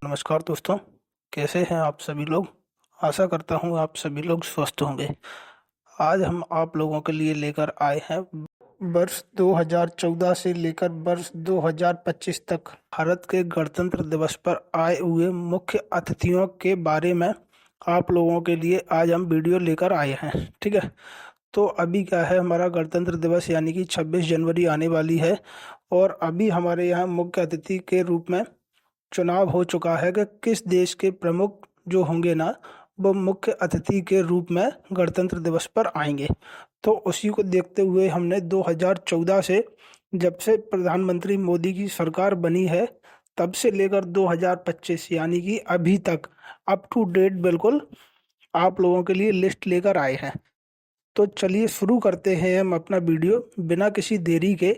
नमस्कार दोस्तों, कैसे हैं आप सभी लोग। आशा करता हूँ आप सभी लोग स्वस्थ होंगे। आज हम आप लोगों के लिए लेकर आए हैं वर्ष 2014 से लेकर वर्ष 2025 तक भारत के गणतंत्र दिवस पर आए हुए मुख्य अतिथियों के बारे में आप लोगों के लिए आज हम वीडियो लेकर आए हैं। ठीक है, तो अभी क्या है, हमारा गणतंत्र दिवस यानी कि 26 जनवरी आने वाली है और अभी हमारे यहाँ मुख्य अतिथि के रूप में चुनाव हो चुका है कि किस देश के प्रमुख जो होंगे ना, वो मुख्य अतिथि के रूप में गणतंत्र दिवस पर आएंगे। तो उसी को देखते हुए हमने 2014 से, जब से प्रधानमंत्री मोदी की सरकार बनी है, तब से लेकर 2025 यानी कि अभी तक अप टू डेट बिल्कुल आप लोगों के लिए लिस्ट लेकर आए हैं। तो चलिए शुरू करते हैं हम अपना वीडियो बिना किसी देरी के।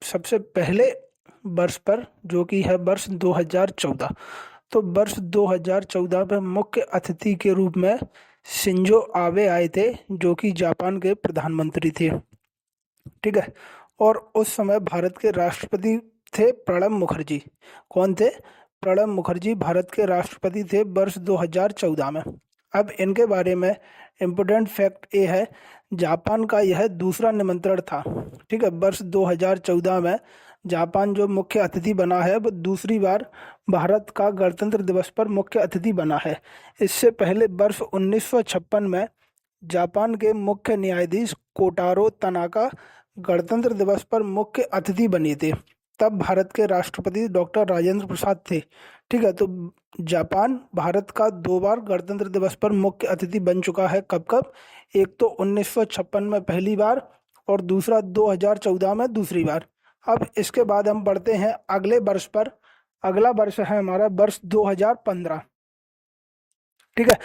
सबसे पहले वर्ष पर, जो कि है वर्ष 2014। तो वर्ष 2014 में मुख्य अतिथि के रूप में शिंजो आबे आए थे, जो कि जापान के प्रधानमंत्री थे। ठीक है, और उस समय भारत के राष्ट्रपति थे प्रणब मुखर्जी। कौन थे? प्रणब मुखर्जी भारत के राष्ट्रपति थे वर्ष 2014 में। अब इनके बारे में इम्पोर्टेंट फैक्ट ये है, जापान का यह दूसरा निमंत्रण था। ठीक है, वर्ष 2014 में जापान जो मुख्य अतिथि बना है, वो दूसरी बार भारत का गणतंत्र दिवस पर मुख्य अतिथि बना है। इससे पहले वर्ष 1956 में जापान के मुख्य न्यायाधीश कोटारो तनाका गणतंत्र दिवस पर मुख्य अतिथि बने थे। तब भारत के राष्ट्रपति डॉक्टर राजेंद्र प्रसाद थे। ठीक है, तो जापान भारत का 2 बार गणतंत्र दिवस पर मुख्य अतिथि बन चुका है। कब कब? एक तो 1956 में पहली बार और दूसरा 2014 में दूसरी बार। अब इसके बाद हम बढ़ते हैं अगले वर्ष पर। अगला वर्ष है हमारा वर्ष 2015। ठीक है,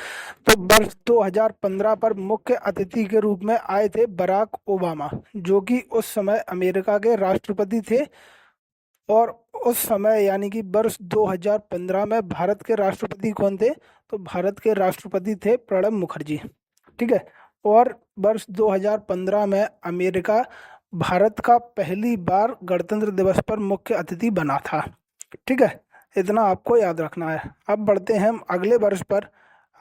तो वर्ष 2015 पर मुख्य अतिथि के रूप में आए थे बराक ओबामा, जो कि उस समय अमेरिका के राष्ट्रपति थे। और उस समय यानी कि वर्ष 2015 में भारत के राष्ट्रपति कौन थे? तो भारत के राष्ट्रपति थे प्रणब मुखर्जी। ठीक है, और वर्ष 2015 में अमेरिका भारत का पहली बार गणतंत्र दिवस पर मुख्य अतिथि बना था। ठीक है, इतना आपको याद रखना है। अब बढ़ते हैं हम अगले वर्ष पर।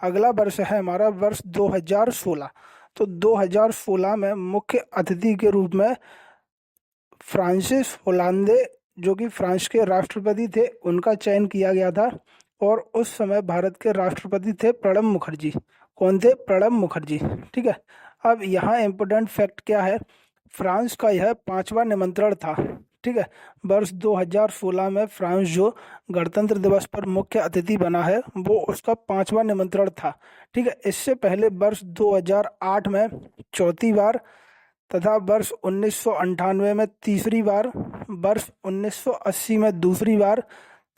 अगला वर्ष है हमारा वर्ष 2016। तो 2016 में मुख्य अतिथि के रूप में फ्रांसिस होलांदे, जो कि फ्रांस के राष्ट्रपति थे, उनका चयन किया गया था। और उस समय भारत के राष्ट्रपति थे प्रणब मुखर्जी। कौन थे? प्रणब मुखर्जी। ठीक है, अब यहाँ इम्पोर्टेंट फैक्ट क्या है, फ्रांस का यह 5वां निमंत्रण था। ठीक है, वर्ष 2016 में फ्रांस जो गणतंत्र दिवस पर मुख्य अतिथि बना है, वो उसका 5वां निमंत्रण था। ठीक है, इससे पहले वर्ष 2008 में चौथी बार, तथा वर्ष 1998 में तीसरी बार, वर्ष 1980 में दूसरी बार,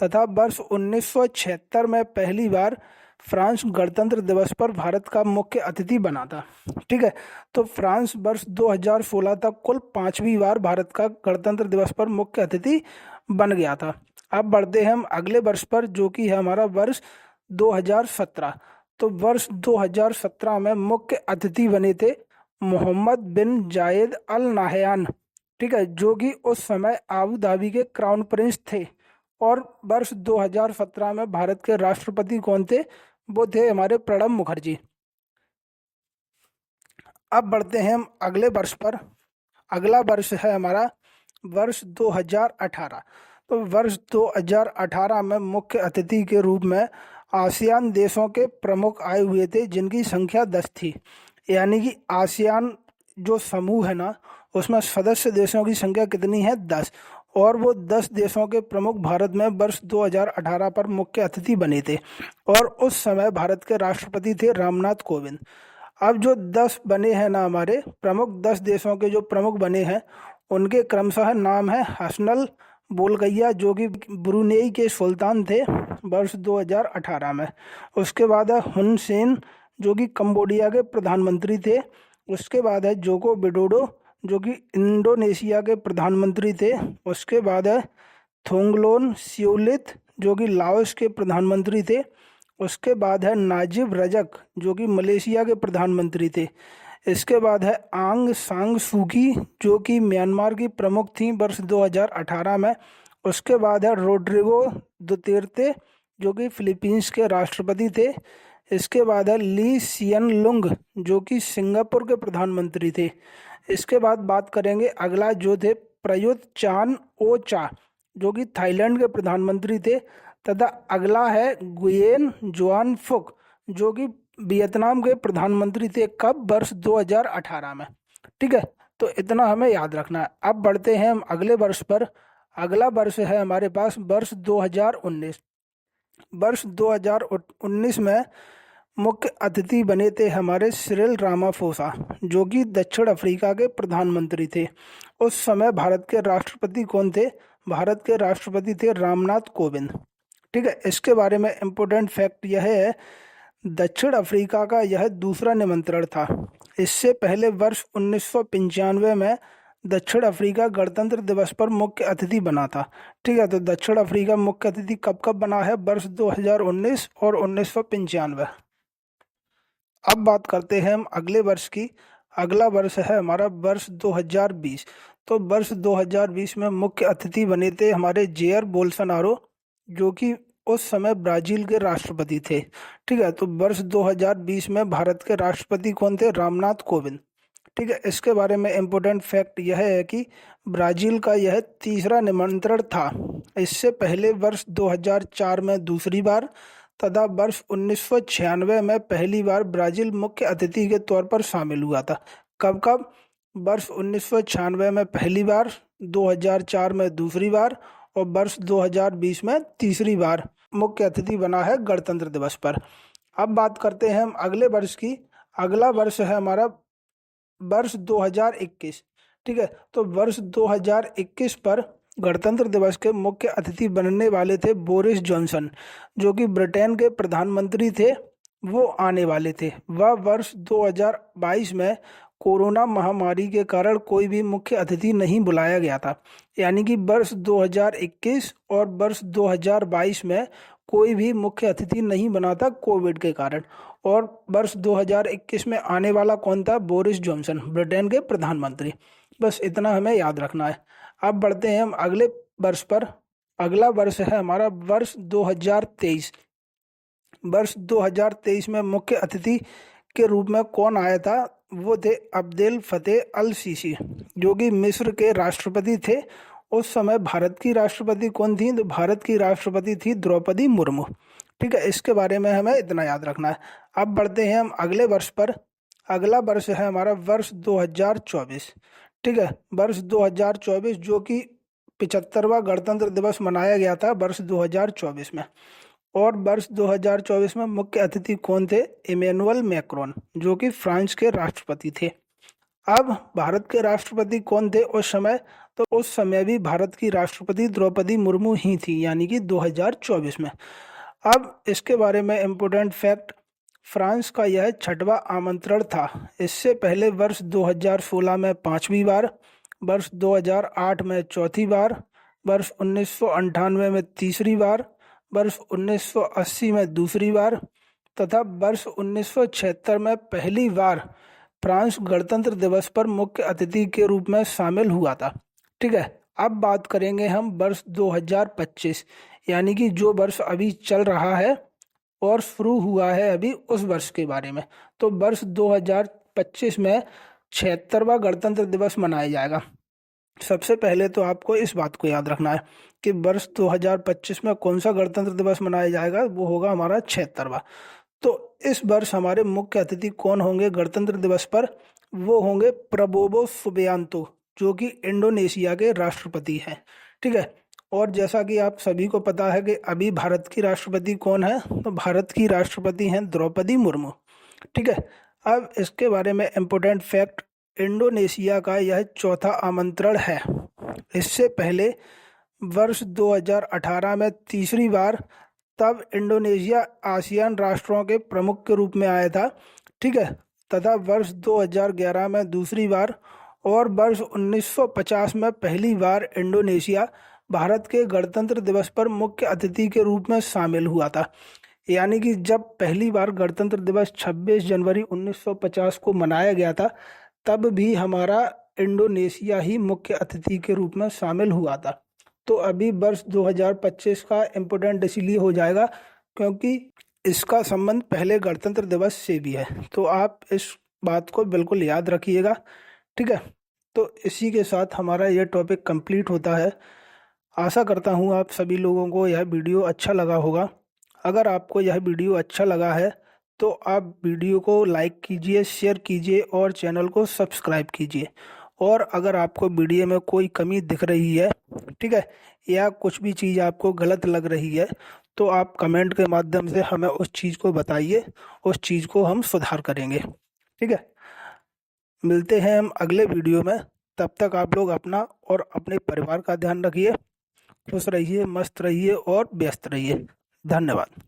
तथा वर्ष 1976 में पहली बार फ्रांस गणतंत्र दिवस पर भारत का मुख्य अतिथि बना था। ठीक है, तो फ्रांस वर्ष 2016 तक कुल 5वीं बार भारत का गणतंत्र दिवस पर मुख्य अतिथि बन गया था। अब बढ़ते हैं हम अगले वर्ष पर, जो कि है हमारा वर्ष 2017। तो वर्ष 2017 में मुख्य अतिथि बने थे मोहम्मद बिन जायद अल नाहयान। ठीक है, जो कि उस समय आबू धाबी के क्राउन प्रिंस थे। और वर्ष 2017 में भारत के राष्ट्रपति कौन थे? वो थे हमारे प्रणब मुखर्जी। अब बढ़ते हैं हम अगले वर्ष पर। अगला वर्ष है हमारा वर्ष 2018। तो वर्ष 2018 में मुख्य अतिथि के रूप में आसियान देशों के प्रमुख आए हुए थे, जिनकी संख्या 10 थी। यानी कि आसियान जो समूह है ना, उसमें सदस्य देशों की संख्या कितनी है? 10। और वो 10 देशों के प्रमुख भारत में वर्ष 2018 पर मुख्य अतिथि बने थे। और उस समय भारत के राष्ट्रपति थे रामनाथ कोविंद। अब जो 10 बने हैं ना, हमारे प्रमुख 10 देशों के जो प्रमुख बने हैं, उनके क्रमशः नाम है हसनल बोलगैया, जो कि ब्रुनेई के सुल्तान थे वर्ष 2018 में। उसके बाद है हुन सेन, जो कि कंबोडिया के प्रधानमंत्री थे। उसके बाद है जोको विडोडो, जो कि इंडोनेशिया के प्रधानमंत्री थे। उसके बाद है थोंगलोन सियोलिथ, जो कि लाओस के प्रधानमंत्री थे। उसके बाद है नाजिब रजक, जो कि मलेशिया के प्रधानमंत्री थे। इसके बाद है आंग सांग सूकी, जो कि म्यांमार की प्रमुख थी वर्ष 2018 में। उसके बाद है रोड्रिगो दुतेर्ते, जो कि फिलीपींस के राष्ट्रपति थे। इसके बाद है ली सियन लुंग, जो कि सिंगापुर के प्रधानमंत्री थे। इसके बाद बात करेंगे अगला, जो थे प्रयुत चान ओ चा, जो कि थाईलैंड के प्रधानमंत्री थे। तथा अगला है गुयेन जुआन फुक, जो कि वियतनाम के प्रधानमंत्री थे। कब? वर्ष 2018 में। ठीक है, तो इतना हमें याद रखना है। अब बढ़ते हैं हम अगले वर्ष पर। अगला वर्ष है हमारे पास वर्ष 2019। वर्ष 2019 में मुख्य अतिथि बने थे हमारे सिरिल रामाफोसा, जो कि दक्षिण अफ्रीका के प्रधानमंत्री थे। उस समय भारत के राष्ट्रपति कौन थे? भारत के राष्ट्रपति थे रामनाथ कोविंद। ठीक है, इसके बारे में इम्पोर्टेंट फैक्ट यह है, दक्षिण अफ्रीका का यह दूसरा निमंत्रण था। इससे पहले वर्ष 1995 में दक्षिण अफ्रीका गणतंत्र दिवस पर मुख्य अतिथि बना था। ठीक है, तो दक्षिण अफ्रीका मुख्य अतिथि कब कब बना है? वर्ष 2019 और 1995। अब बात करते हैं हम अगले वर्ष की। अगला वर्ष है हमारा वर्ष 2020। तो वर्ष 2020 में मुख्य अतिथि बने थे हमारे जेयर बोल्सोनारो, जो कि उस समय ब्राजील के राष्ट्रपति थे। ठीक है, तो वर्ष 2020 में भारत के राष्ट्रपति कौन थे? रामनाथ कोविंद। ठीक है, इसके बारे में इम्पोर्टेंट फैक्ट यह है कि ब्राजील का यह तीसरा निमंत्रण था। इससे पहले वर्ष 2004 में दूसरी बार तथा वर्ष 1996 में पहली बार ब्राजील मुख्य अतिथि के तौर पर शामिल हुआ था। कब कब? वर्ष 1996 में पहली बार, 2004 में दूसरी बार और वर्ष 2020 में तीसरी बार मुख्य अतिथि बना है गणतंत्र दिवस पर। अब बात करते हैं हम अगले वर्ष की। अगला वर्ष है हमारा वर्ष 2021। ठीक है, तो वर्ष 2021 पर गणतंत्र दिवस के मुख्य अतिथि बनने वाले थे बोरिस जॉनसन, जो कि ब्रिटेन के प्रधानमंत्री थे। वो आने वाले थे। वह वर्ष 2022 में कोरोना महामारी के कारण कोई भी मुख्य अतिथि नहीं बुलाया गया था। यानी कि वर्ष 2021 और वर्ष 2022 में कोई भी मुख्य अतिथि नहीं बना था कोविड के कारण। और वर्ष 2021 में आने वाला कौन था? बोरिस जॉनसन, ब्रिटेन के प्रधानमंत्री। बस इतना हमें याद रखना है। अब बढ़ते हैं हम अगले वर्ष पर। अगला वर्ष है हमारा वर्ष 2023। वर्ष 2023 में मुख्य अतिथि के रूप में कौन आया था? वो थे अब्देल फतेह अल सीसी, जो कि मिस्र के राष्ट्रपति थे। उस समय भारत की राष्ट्रपति कौन थी? तो भारत की राष्ट्रपति थी द्रौपदी मुर्मू। ठीक है, इसके बारे में हमें इतना याद रखना है। अब बढ़ते हैं हम अगले वर्ष पर। अगला वर्ष है हमारा वर्ष 2024। ठीक है, वर्ष 2024, जो कि 75वां गणतंत्र दिवस मनाया गया था वर्ष 2024 में। और वर्ष 2024 में मुख्य अतिथि कौन थे? इमैनुअल मैक्रोन, जो कि फ्रांस के राष्ट्रपति थे। अब भारत के राष्ट्रपति कौन थे उस समय? तो उस समय भी भारत की राष्ट्रपति द्रौपदी मुर्मू ही थी, यानी कि 2024 में। अब इसके बारे में इम्पोर्टेंट फैक्ट, फ्रांस का यह 6वां आमंत्रण था। इससे पहले वर्ष 2016 में 5वीं बार, वर्ष 2008 में 4थी बार, वर्ष 1998 में 3री बार, वर्ष 1980 में 2री बार तथा वर्ष 1976 में पहली बार फ्रांस गणतंत्र दिवस पर मुख्य अतिथि के रूप में शामिल हुआ था। ठीक है, अब बात करेंगे हम वर्ष 2025, यानी कि जो वर्ष अभी चल रहा है और शुरू हुआ है अभी, उस वर्ष के बारे में। तो वर्ष 2025 में 76वां गणतंत्र दिवस मनाया जाएगा। सबसे पहले तो आपको इस बात को याद रखना है कि वर्ष 2025 में कौन सा गणतंत्र दिवस मनाया जाएगा? वो होगा हमारा 76वां। तो इस वर्ष हमारे मुख्य अतिथि कौन होंगे गणतंत्र दिवस पर? वो होंगे प्रबोवो सुबियांतो, जो कि इंडोनेशिया के राष्ट्रपति हैं। ठीक है, और जैसा कि आप सभी को पता है कि अभी भारत की राष्ट्रपति कौन है? तो भारत की राष्ट्रपति हैं द्रौपदी मुर्मू। ठीक है, अब इसके बारे में इम्पोर्टेंट फैक्ट, इंडोनेशिया का यह 4था आमंत्रण है। इससे पहले वर्ष 2018 में 3री बार, तब इंडोनेशिया आसियान राष्ट्रों के प्रमुख के रूप में आया था। ठीक है, तथा वर्ष 2011 में 2री बार और वर्ष 1950 में पहली बार इंडोनेशिया भारत के गणतंत्र दिवस पर मुख्य अतिथि के रूप में शामिल हुआ था। यानी कि जब पहली बार गणतंत्र दिवस 26 जनवरी 1950 को मनाया गया था, तब भी हमारा इंडोनेशिया ही मुख्य अतिथि के रूप में शामिल हुआ था। तो अभी वर्ष 2025 का इम्पोर्टेंट इसलिए हो जाएगा क्योंकि इसका संबंध पहले गणतंत्र दिवस से भी है। तो आप इस बात को बिल्कुल याद रखिएगा, ठीक है। तो इसी के साथ हमारा यह टॉपिक कंप्लीट होता है। आशा करता हूँ आप सभी लोगों को यह वीडियो अच्छा लगा होगा। अगर आपको यह वीडियो अच्छा लगा है तो आप वीडियो को लाइक कीजिए, शेयर कीजिए और चैनल को सब्सक्राइब कीजिए। और अगर आपको वीडियो में कोई कमी दिख रही है, ठीक है, या कुछ भी चीज़ आपको गलत लग रही है, तो आप कमेंट के माध्यम से हमें उस चीज़ को बताइए, उस चीज़ को हम सुधार करेंगे, ठीक है। मिलते हैं हम अगले वीडियो में। तब तक आप लोग अपना और अपने परिवार का ध्यान रखिए। खुश रहिए, मस्त रहिए और व्यस्त रहिए। धन्यवाद।